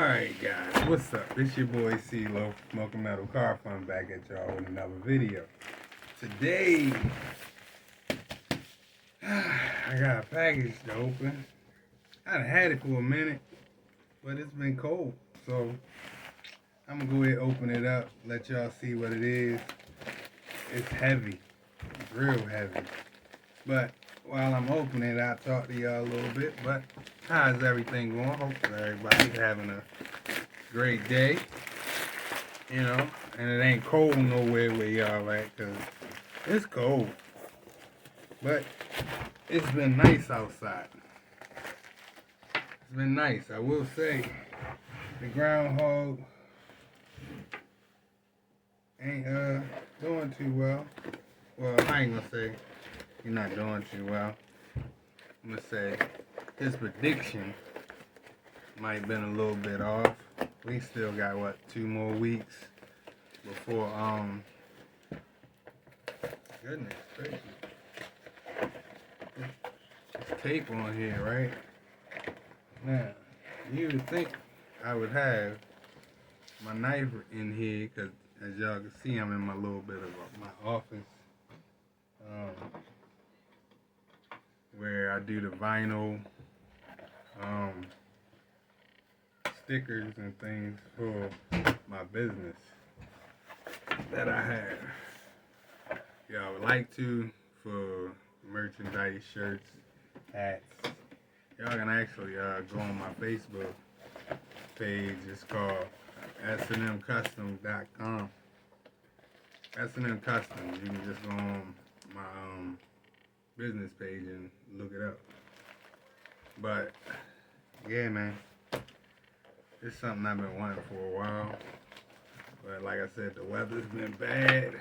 Alright guys, what's up? It's your boy CeeLo, Smoking Metal Car Fun, back at y'all with another video. Today, I got a package to open. I done had it for a minute, but it's been cold. So, I'm gonna go ahead and open it up, let y'all see what it is. It's heavy, it's real heavy. But while I'm opening it, I'll talk to y'all a little bit. But how's everything going? Hopefully everybody's having a great day, you know, and it ain't cold nowhere where y'all at, because it's cold. But it's been nice outside. It's been nice. I will say the groundhog ain't doing too well. Well, I ain't gonna say he's not doing too well. I'm gonna say his prediction might have been a little bit off. We still got what, 2 more weeks before goodness gracious. There's tape on here, right? Now, you would think I would have my knife in here, because as y'all can see, I'm in my little bit of my office where I do the vinyl stickers and things for my business that I have. Y'all would like to, for merchandise, shirts, hats. Y'all can actually go on my Facebook page. It's called snmcustom.com. S&M Customs. You can just go on my business page and look it up. But yeah, man, it's something I've been wanting for a while. But like I said, the weather's been bad.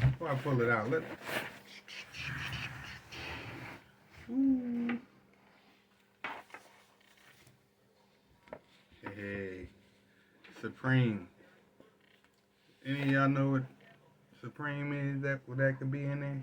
Before I pull it out, look. Ooh. Hey, Supreme. Any of y'all know what Supreme is? What that could be in there?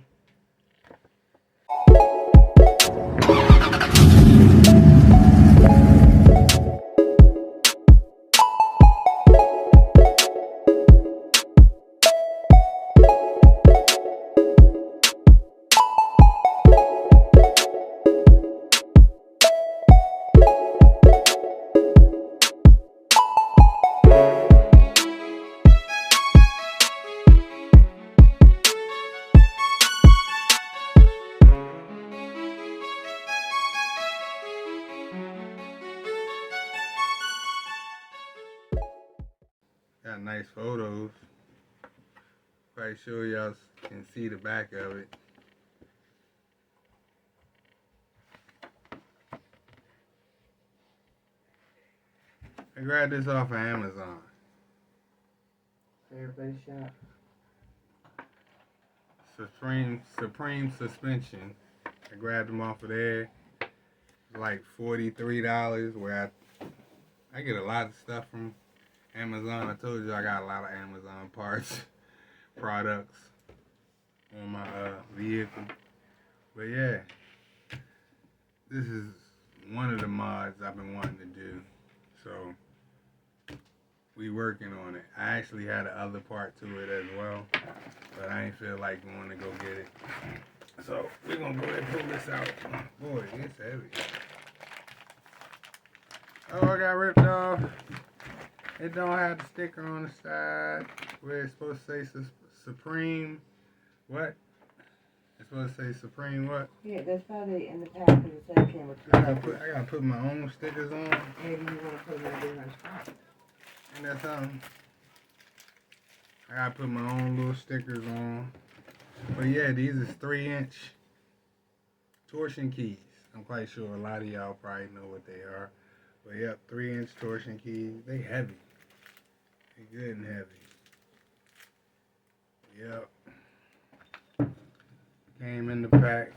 Got nice photos. Quite sure y'all can see the back of it. I grabbed this off of Amazon. Everybody shop. Supreme suspension. I grabbed them off of there. Like $43. Where I get a lot of stuff from Amazon. I told you I got a lot of Amazon parts, products on my vehicle. But yeah, this is one of the mods I've been wanting to do. So we working on it. I actually had the other part to it as well, but I ain't feel like going to go get it. So we're gonna go ahead and pull this out. Boy, it's heavy. Oh, I got ripped off. It don't have the sticker on the side where it's supposed to say Supreme. What? It's supposed to say Supreme what? Yeah, that's probably in the package that came with you. I gotta put my own stickers on. Maybe you want to put them in a different spot. Ain't that something? I gotta put my own little stickers on. But yeah, these is 3-inch torsion keys. I'm quite sure a lot of y'all probably know what they are. But yep, 3-inch torsion keys. They heavy. They good and heavy. Yep. Came in the pack.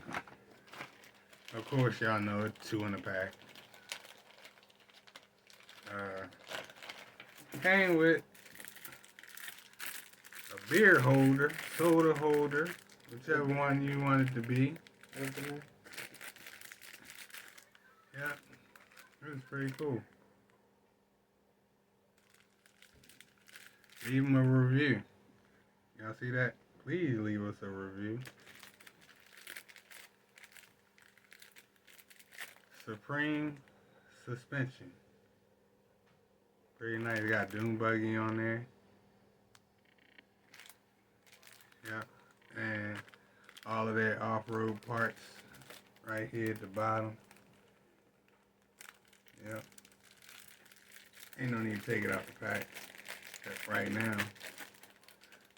Of course, y'all know it's 2 in the pack. Came with a beer holder, soda holder, whichever one you want it to be. Yep. It was pretty cool. Leave them a review. Y'all see that? Please leave us a review. Supreme suspension. Pretty nice. Got dune buggy on there. Yep. And all of their off-road parts right here at the bottom. Yep. Ain't no need to take it out the pack right now,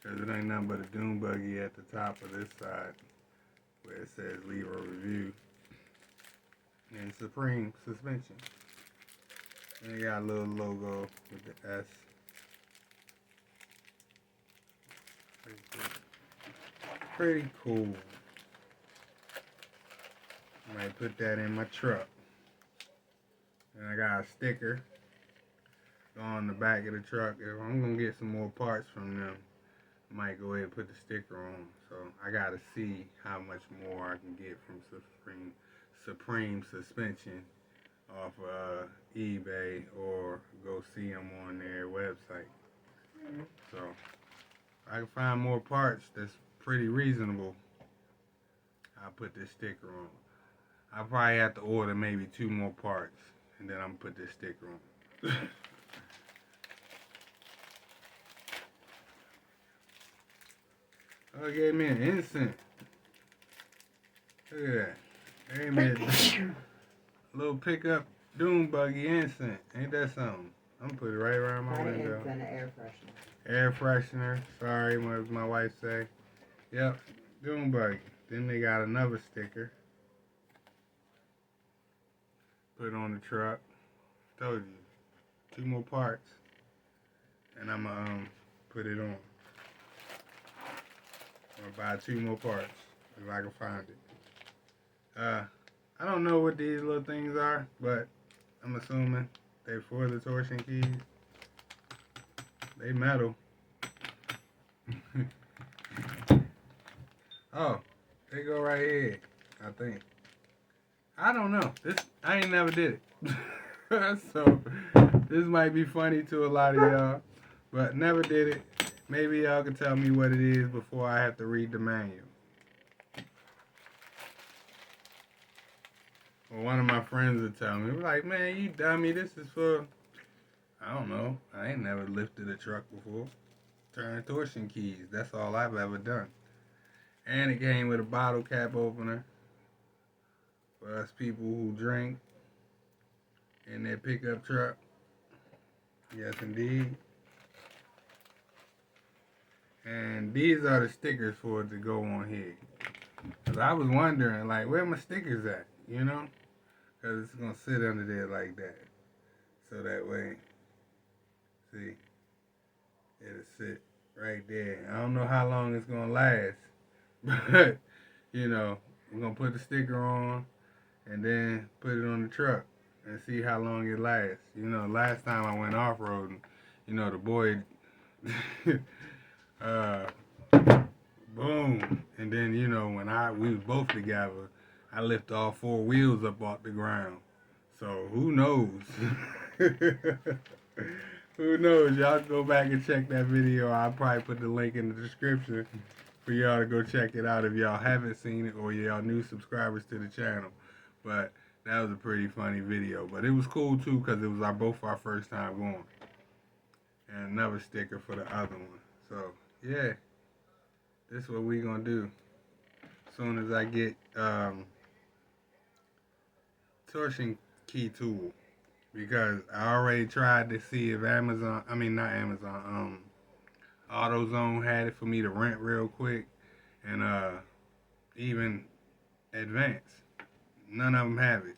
because it ain't nothing but a dune buggy at the top of this side where it says leave a review. And Supreme suspension. And you got a little logo with the S. Pretty cool. I might put that in my truck. And I got a sticker on the back of the truck. If I'm gonna get some more parts from them, I might go ahead and put the sticker on. So I gotta see how much more I can get from Supreme suspension off eBay, or go see them on their website. So if I can find more parts that's pretty reasonable, I'll put this sticker on. I'll probably have to order maybe 2 more parts, and then I'm gonna put this sticker on. Oh, it gave me an incense. Look at that. They gave me a little pickup dune buggy incense. Ain't that something? I'm gonna put it right around my window. And an air freshener. Air freshener. Sorry, what does my wife say? Yep, dune buggy. Then they got another sticker. Put it on the truck. Told you. 2 more parts. And I'm gonna put it on. I'm gonna buy 2 more parts if I can find it. I don't know what these little things are, but I'm assuming they're for the torsion keys. They metal. Oh, they go right here, I think. I don't know. I ain't never did it. So this might be funny to a lot of y'all, but never did it. Maybe y'all can tell me what it is before I have to read the manual. Well, one of my friends would tell me, like, man, you dummy, this is for, I don't know, I ain't never lifted a truck before. Turn torsion keys, that's all I've ever done. And it came with a bottle cap opener for us people who drink in their pickup truck. Yes, indeed. And these are the stickers for it to go on here. Cause I was wondering, like, where my stickers at, you know? Cause it's gonna sit under there like that. So that way, see, it'll sit right there. I don't know how long it's gonna last, but, you know, we're gonna put the sticker on and then put it on the truck and see how long it lasts. You know, last time I went off-roading, you know, the boy, boom. And then, you know, when we was both together, I lift all 4 wheels up off the ground. So who knows? Who knows? Y'all go back and check that video. I'll probably put the link in the description for y'all to go check it out if y'all haven't seen it or y'all new subscribers to the channel. But that was a pretty funny video. But it was cool too because it was both our first time going. And another sticker for the other one. So yeah, this is what we gonna do. As soon as I get torsion key tool, because I already tried to see if AutoZone had it for me to rent real quick, and even Advance. None of them have it.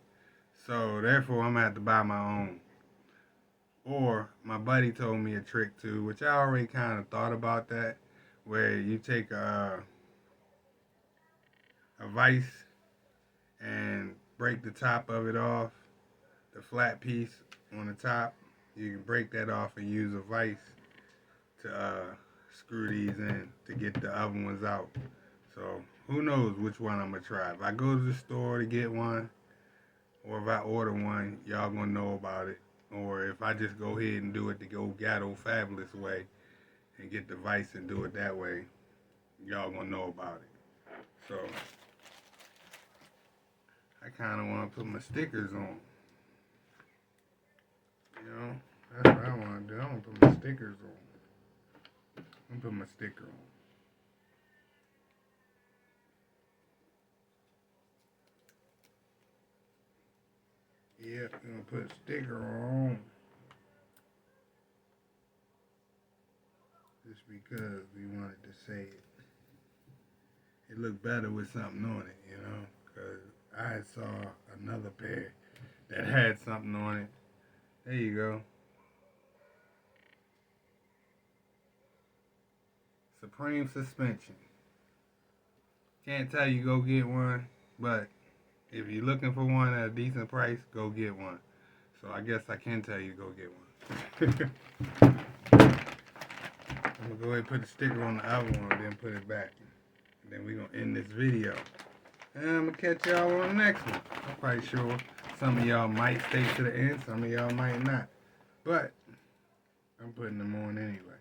So therefore I'm gonna have to buy my own. Or my buddy told me a trick too, which I already kind of thought about that, where you take a vise and break the top of it off, the flat piece on the top. You can break that off and use a vise to screw these in to get the other ones out. So who knows which one I'm gonna try. If I go to the store to get one, or if I order one, y'all gonna know about it. Or if I just go ahead and do it the Gatto Fabulous way and get the vise and do it that way, y'all gonna know about it. So I kind of want to put my stickers on. You know, that's what I want to do. I want to put my stickers on. I'm gonna put my sticker on. Yep, we're gonna put a sticker on. Just because we wanted to say it. It looked better with something on it, you know, because I saw another pair that had something on it. There you go. Supreme suspension. Can't tell you go get one, but if you're looking for one at a decent price, go get one. So I guess I can tell you go get one. I'm gonna go ahead and put the sticker on the other one and then put it back. And then we're gonna end this video. And I'm gonna catch y'all on the next one. I'm quite sure some of y'all might stay to the end, some of y'all might not. But I'm putting them on anyway.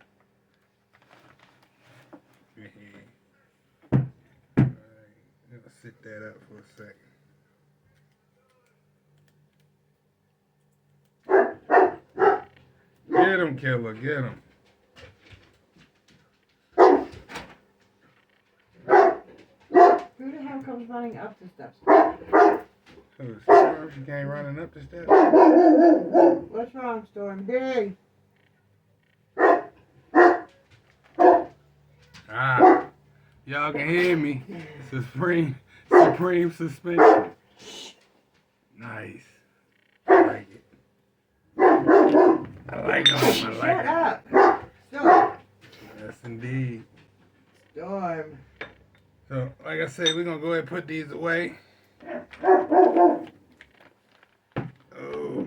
Alright, I'll sit that up for a second. Get him, killer, get him. Who the hell comes running up the steps? Oh, Storm, she came running up the steps. What's wrong, Storm? Hey! Ah, y'all can hear me. Supreme suspension. Nice. I like it. I like them. I like Shut it. up! Storm! Yes, indeed. Storm. So, like I said, we're going to go ahead and put these away. Oh.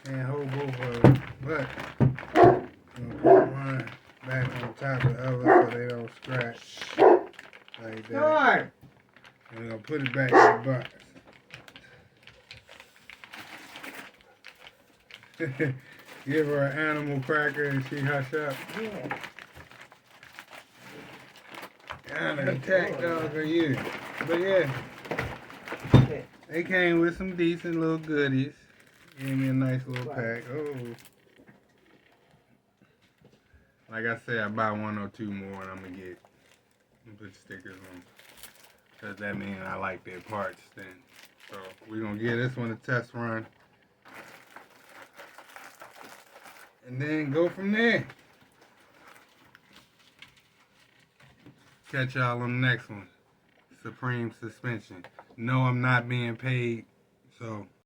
Can't hold both of them. But, I'm going to put one back on top of the other so they don't scratch. Like that. Storm! And we're going to put it back in the box. Give her an animal cracker and she hush up. Yeah. Kind of attack dog are you. But yeah, Okay. they came with some decent little goodies. Gave me a nice little Right. pack. Oh. Like I said, I buy one or two more and I'm going to put stickers on. Because that means I like their parts then. So we're going to give this one a test run. And then go from there. Catch y'all on the next one. Supreme suspension. No, I'm not being paid, so